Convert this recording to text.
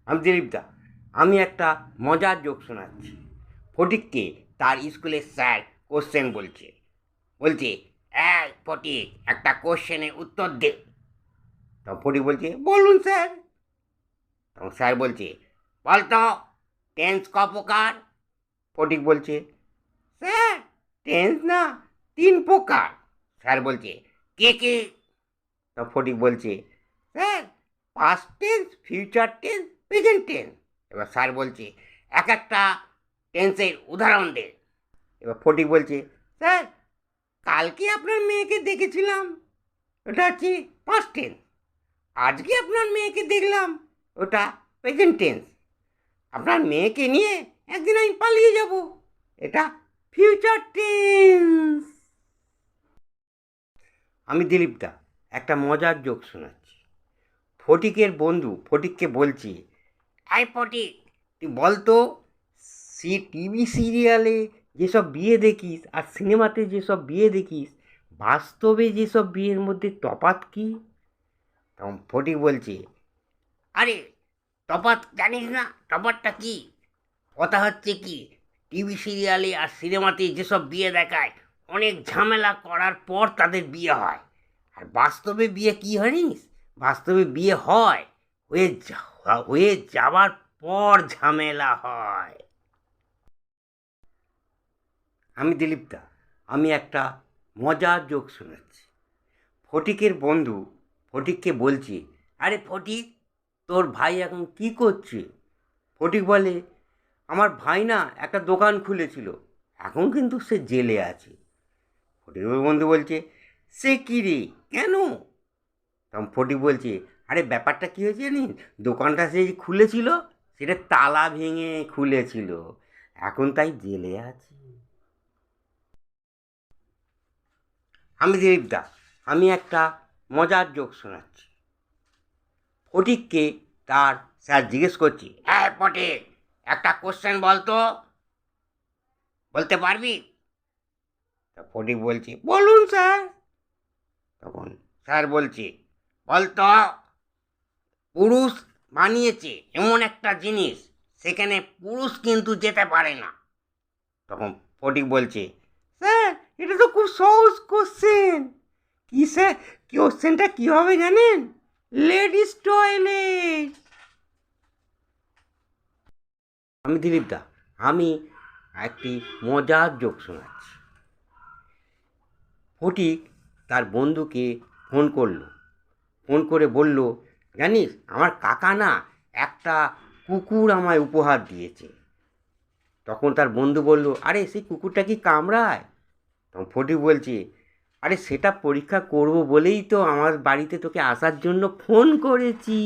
আমি দিলীপদা, আমি একটা মজার জোক শোনাচ্ছি। ফটিককে তার স্কুলের স্যার কোশ্চেন বলছে। এই ফটিক, একটা কোশ্চেনের উত্তর দে। তখন ফটিক বলছে, বলুন স্যার। তখন স্যার বলছে, বলতো টেন্স ক প্রকার? ফটিক বলছে, স্যার টেন্স না 3 প্রকার। স্যার বলছে, কে কে? তখন ফটিক বলছে, sir past tense, future tense, present tense. এবার স্যার বলছে, এক একটা টেন্সের উদাহরণ দে। এবার ফটিক বলছে, স্যার কালকে আপনার মেয়েকে দেখেছিলাম, ওটা হচ্ছে পাস্ট টেন্স। আজকে আপনার মেয়েকে দেখলাম, ওটা প্রেজেন্ট টেন্স। আপনার মেয়েকে নিয়ে একদিন আমি পালিয়ে যাব, এটা ফিউচার টেন্স। আমি দিলীপদা, একটা মজার জোক শোনাচ্ছি। ফটিকের বন্ধু ফটিককে বলছি, আই ফটিক, তুই বলতো টিভি সিরিয়ালে যেসব বিয়ে দেখিস আর সিনেমাতে যেসব বিয়ে দেখিস, বাস্তবে যেসব বিয়ের মধ্যে তফাৎ কী? তখন ফটিক বলছে, আরে তফাৎ জানিস না? তফাৎটা কি? কথা হচ্ছে কি, টিভি সিরিয়ালে আর সিনেমাতে যেসব বিয়ে দেখায় অনেক ঝামেলা করার পর তাদের বিয়ে হয়, আর বাস্তবে বিয়ে কি জানিস? বাস্তবে বিয়ে হয় হয়ে যাওয়ার পর ঝামেলা হয়। আমি দিলীপদা, আমি একটা মজার জোক শোনাচ্ছি। ফটিকের বন্ধু ফটিককে বলছে, আরে ফটিক, তোর ভাই এখন কি করছে? ফটিক বলে, আমার ভাই না একটা দোকান খুলেছিল, এখন কিন্তু সে জেলে আছে। ফটিকের বন্ধু বলছে, সে কী রে, কেন? তখন ফটিক বলছে, আরে ব্যাপারটা কী হয়েছে জানিস? দোকানটা সে খুলেছিল, সেটা তালা ভেঙে খুলেছিল, এখন তাই জেলে আছে। আমি দিলীপদা, আমি একটা মজার জোক শোনাচ্ছি। ফটিককে তার স্যার জিজ্ঞেস করছি, হ্যাঁ ফটিক, একটা কোশ্চেন বলতো, বলতে পারবি? তা ফটিক বলছে, বলুন স্যার। তখন স্যার বলছে, বলতো পুরুষ বানিয়েছে এমন একটা জিনিস, সেখানে পুরুষ কিন্তু যেতে পারে না। তখন ফটিক বলছে, স্যার এটা তো খুব সহজ কোশ্চেন। কি স্যার, কোশ্চেনটা কী হবে জানেন? Ladies toilet. আমি দিলীপদা, আমি একটি মজার জোক শোনাচ্ছি। ফটিক তার বন্ধুকে ফোন করলো, ফোন করে বলল, জানিস আমার কাকা না একটা কুকুর আমায় উপহার দিয়েছে। তখন তার বন্ধু বলল, আরে সেই কুকুরটা কি কামড়ায়? তখন ফটিক বলছে, আরে সেটা পরীক্ষা করব বলেই তো আমার বাড়িতে তোকে আসার জন্য ফোন করেছি।